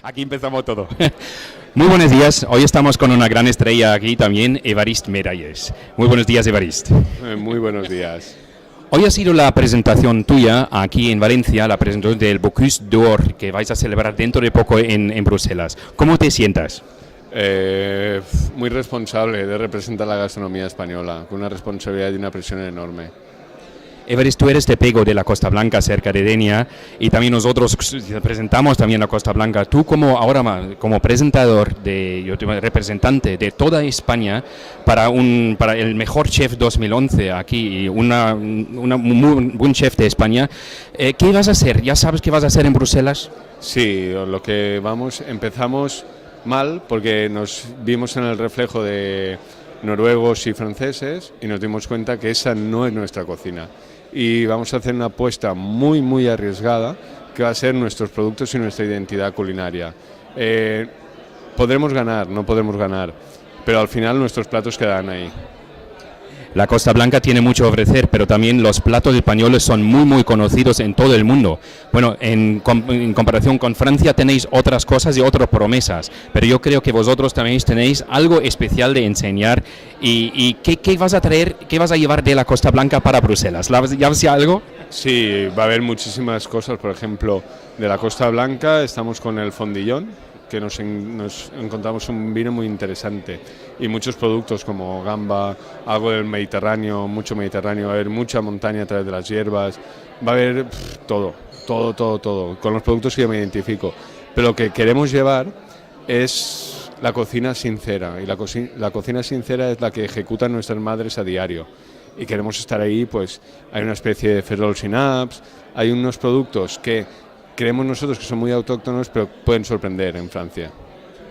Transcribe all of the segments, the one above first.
Aquí empezamos todo. Muy buenos días. Hoy estamos con una gran estrella aquí también, Évarist Miralles. Muy buenos días, Évarist. Muy buenos días. Hoy ha sido la presentación tuya aquí en Valencia, la presentación del Bocuse d'Or que vais a celebrar dentro de poco en Bruselas. ¿Cómo te sientas? Muy responsable de representar la gastronomía española, con una responsabilidad y una presión enorme. Évarist, tú eres de Pego, de la Costa Blanca, cerca de Denia, y también nosotros presentamos también la Costa Blanca. Tú como presentador, representante de toda España para el mejor chef 2011 aquí, un buen chef de España, ¿qué vas a hacer? ¿Ya sabes qué vas a hacer en Bruselas? Sí, empezamos mal porque nos vimos en el reflejo de noruegos y franceses y nos dimos cuenta que esa no es nuestra cocina. Y vamos a hacer una apuesta muy, muy arriesgada que va a ser nuestros productos y nuestra identidad culinaria. Podremos ganar, no podremos ganar, pero al final nuestros platos quedan ahí. La Costa Blanca tiene mucho a ofrecer, pero también los platos españoles son muy, muy conocidos en todo el mundo. Bueno, en comparación con Francia tenéis otras cosas y otras promesas, pero yo creo que vosotros también tenéis algo especial de enseñar. ¿Y qué vas a traer, qué vas a llevar de la Costa Blanca para Bruselas? ¿Ya sé algo? Sí, va a haber muchísimas cosas. Por ejemplo, de la Costa Blanca estamos con el fondillón, que nos encontramos un vino muy interesante, y muchos productos como gamba, algo del Mediterráneo, mucho Mediterráneo, va a haber mucha montaña a través de las hierbas, va a haber todo, con los productos que yo me identifico. Pero lo que queremos llevar es la cocina sincera, y la cocina sincera es la que ejecutan nuestras madres a diario, y queremos estar ahí. Pues hay una especie de ferrol sinaps, hay unos productos que creemos nosotros que son muy autóctonos, pero pueden sorprender en Francia.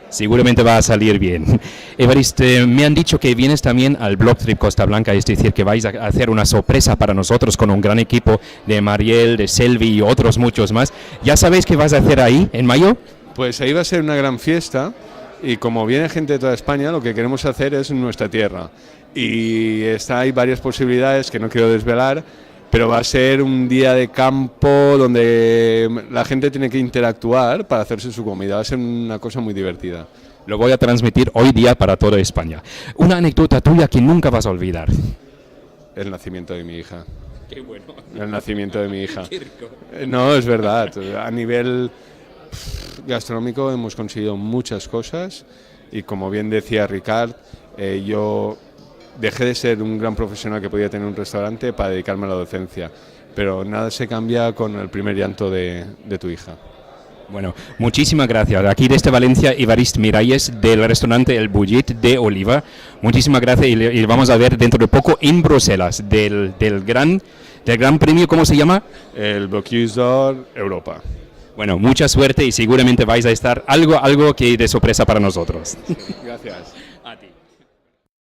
Seguramente va a salir bien. Évarist, me han dicho que vienes también al Blog Trip Costa Blanca, es decir, que vais a hacer una sorpresa para nosotros con un gran equipo de Mariel, de Selvi y otros muchos más. ¿Ya sabéis qué vas a hacer ahí en mayo? Pues ahí va a ser una gran fiesta, y como viene gente de toda España, lo que queremos hacer es nuestra tierra. Y hay varias posibilidades que no quiero desvelar, pero va a ser un día de campo donde la gente tiene que interactuar para hacerse su comida. Va a ser una cosa muy divertida. Lo voy a transmitir hoy día para toda España. Una anécdota tuya que nunca vas a olvidar. El nacimiento de mi hija. Qué bueno. El nacimiento de mi hija. No, es verdad. A nivel gastronómico hemos conseguido muchas cosas, y como bien decía Ricard, yo dejé de ser un gran profesional que podía tener un restaurante para dedicarme a la docencia, pero nada se cambia con el primer llanto de tu hija. Bueno, muchísimas gracias. Aquí desde Valencia, Évarist Miralles, del restaurante El Bullit de Oliva. Muchísimas gracias, y vamos a ver dentro de poco en Bruselas del gran premio, ¿cómo se llama? El Bocuse d'Or Europa. Bueno, mucha suerte, y seguramente vais a estar algo que de sorpresa para nosotros. Gracias.